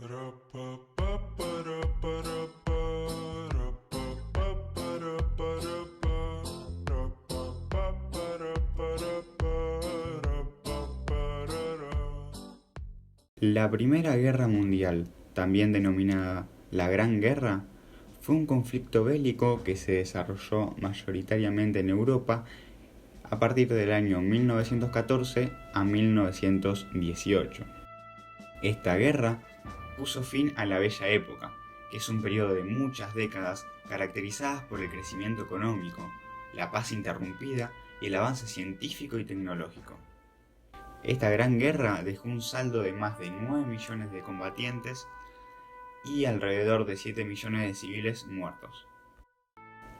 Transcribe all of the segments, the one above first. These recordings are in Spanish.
La Primera Guerra Mundial, también denominada la Gran Guerra, fue un conflicto bélico que se desarrolló mayoritariamente en Europa a partir del año 1914 a 1918. Esta guerra puso fin a la Bella Época, que es un periodo de muchas décadas caracterizadas por el crecimiento económico, la paz interrumpida y el avance científico y tecnológico. Esta gran guerra dejó un saldo de más de 9 millones de combatientes y alrededor de 7 millones de civiles muertos.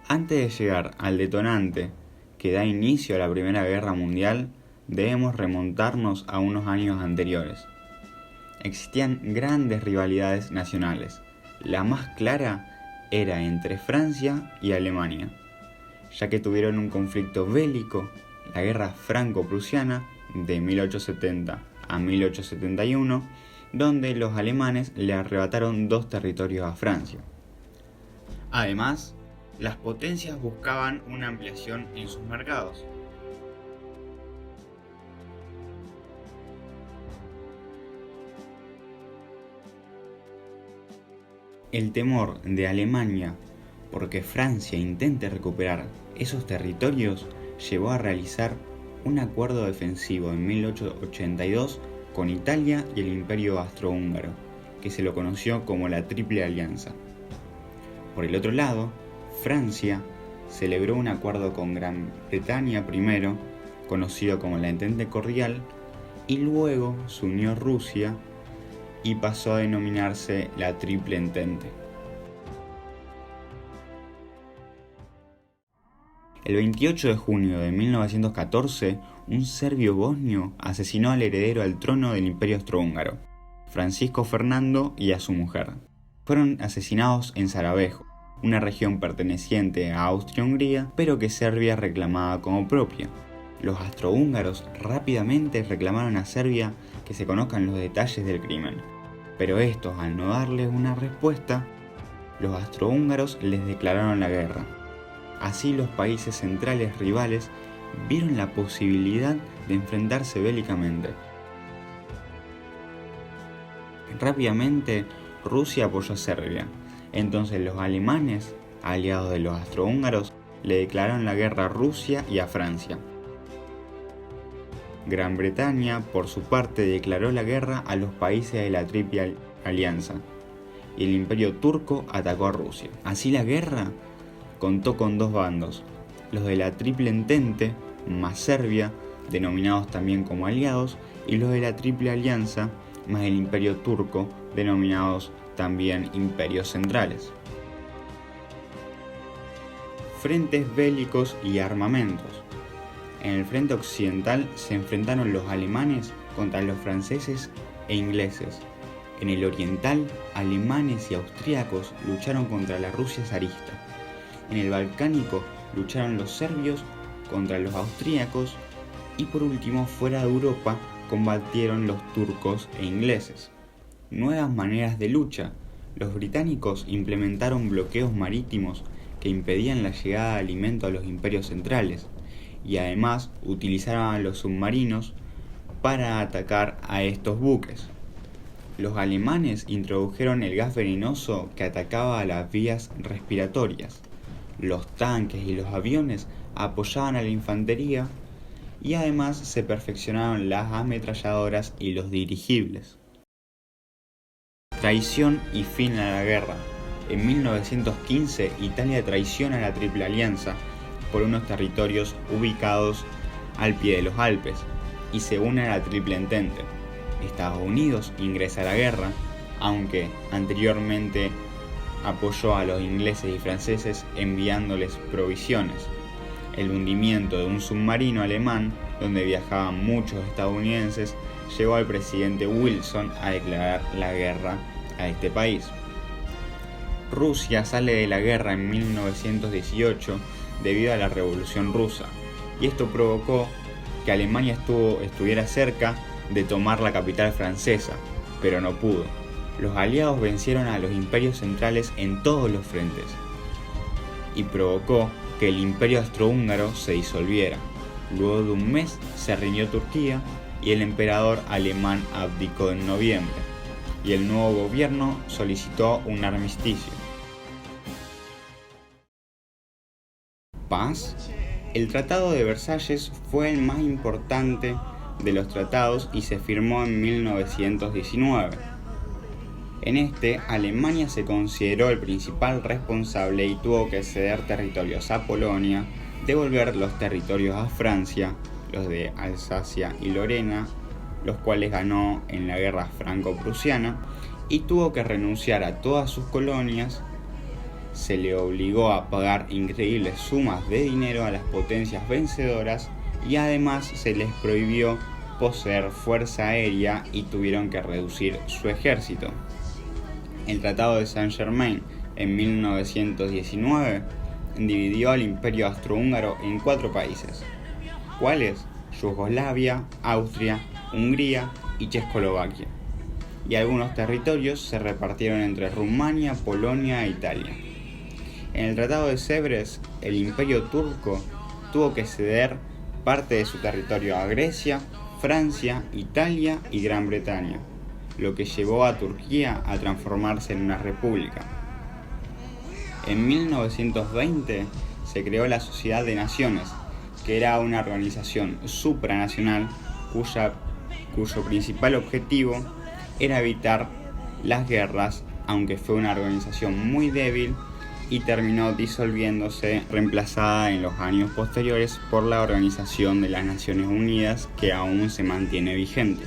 Antes de llegar al detonante que da inicio a la Primera Guerra Mundial, debemos remontarnos a unos años anteriores. Existían grandes rivalidades nacionales. La más clara era entre Francia y Alemania, ya que tuvieron un conflicto bélico, la Guerra Franco-Prusiana de 1870 a 1871, donde los alemanes le arrebataron 2 territorios a Francia. Además, las potencias buscaban una ampliación en sus mercados. El temor de Alemania porque Francia intente recuperar esos territorios llevó a realizar un acuerdo defensivo en 1882 con Italia y el Imperio Austrohúngaro, que se lo conoció como la Triple Alianza. Por el otro lado, Francia celebró un acuerdo con Gran Bretaña primero, conocido como la Entente Cordial, y luego se unió Rusia y pasó a denominarse la Triple Entente. El 28 de junio de 1914, un serbio bosnio asesinó al heredero al trono del Imperio Austrohúngaro, Francisco Fernando, y a su mujer. Fueron asesinados en Sarajevo, una región perteneciente a Austria-Hungría, pero que Serbia reclamaba como propia. Los austrohúngaros rápidamente reclamaron a Serbia que se conozcan los detalles del crimen, pero estos, al no darles una respuesta, los austrohúngaros les declararon la guerra. Así los países centrales rivales vieron la posibilidad de enfrentarse bélicamente. Rápidamente, Rusia apoyó a Serbia. Entonces los alemanes, aliados de los austrohúngaros, le declararon la guerra a Rusia y a Francia. Gran Bretaña, por su parte, declaró la guerra a los países de la Triple Alianza, y el Imperio Turco atacó a Rusia. Así la guerra contó con 2 bandos, los de la Triple Entente más Serbia, denominados también como aliados, y los de la Triple Alianza más el Imperio Turco, denominados también imperios centrales. Frentes bélicos y armamentos. En el frente occidental se enfrentaron los alemanes contra los franceses e ingleses. En el oriental, alemanes y austríacos lucharon contra la Rusia zarista. En el Balcánico lucharon los serbios contra los austríacos y por último, fuera de Europa, combatieron los turcos e ingleses. Nuevas maneras de lucha. Los británicos implementaron bloqueos marítimos que impedían la llegada de alimento a los imperios centrales y además utilizaron a los submarinos para atacar a estos buques. Los alemanes introdujeron el gas venenoso que atacaba a las vías respiratorias. Los tanques y los aviones apoyaban a la infantería y además se perfeccionaron las ametralladoras y los dirigibles. Traición y fin a la guerra. En 1915, Italia traiciona a la Triple Alianza por unos territorios ubicados al pie de los Alpes y se une a la Triple Entente. Estados Unidos ingresa a la guerra, aunque anteriormente apoyó a los ingleses y franceses enviándoles provisiones. El hundimiento de un submarino alemán, donde viajaban muchos estadounidenses, llevó al presidente Wilson a declarar la guerra a este país. Rusia sale de la guerra en 1918 debido a la Revolución Rusa, y esto provocó que Alemania estuviera cerca de tomar la capital francesa, pero no pudo. Los aliados vencieron a los imperios centrales en todos los frentes y provocó que el imperio austrohúngaro se disolviera. Luego de un mes se rindió Turquía y el emperador alemán abdicó en noviembre, y el nuevo gobierno solicitó un armisticio. Paz. El Tratado de Versalles fue el más importante de los tratados y se firmó en 1919. En este, Alemania se consideró el principal responsable y tuvo que ceder territorios a Polonia, devolver los territorios a Francia, los de Alsacia y Lorena, los cuales ganó en la guerra franco-prusiana, y tuvo que renunciar a todas sus colonias. Se le obligó a pagar increíbles sumas de dinero a las potencias vencedoras y además se les prohibió poseer fuerza aérea y tuvieron que reducir su ejército. El Tratado de Saint-Germain en 1919 dividió al Imperio Austrohúngaro en 4 países, ¿cuáles? Yugoslavia, Austria, Hungría y Checoslovaquia, y algunos territorios se repartieron entre Rumania, Polonia e Italia. En el Tratado de Sèvres, el Imperio turco tuvo que ceder parte de su territorio a Grecia, Francia, Italia y Gran Bretaña, lo que llevó a Turquía a transformarse en una república. En 1920 se creó la Sociedad de Naciones, que era una organización supranacional cuyo principal objetivo era evitar las guerras, aunque fue una organización muy débil y terminó disolviéndose, reemplazada en los años posteriores por la Organización de las Naciones Unidas, que aún se mantiene vigente.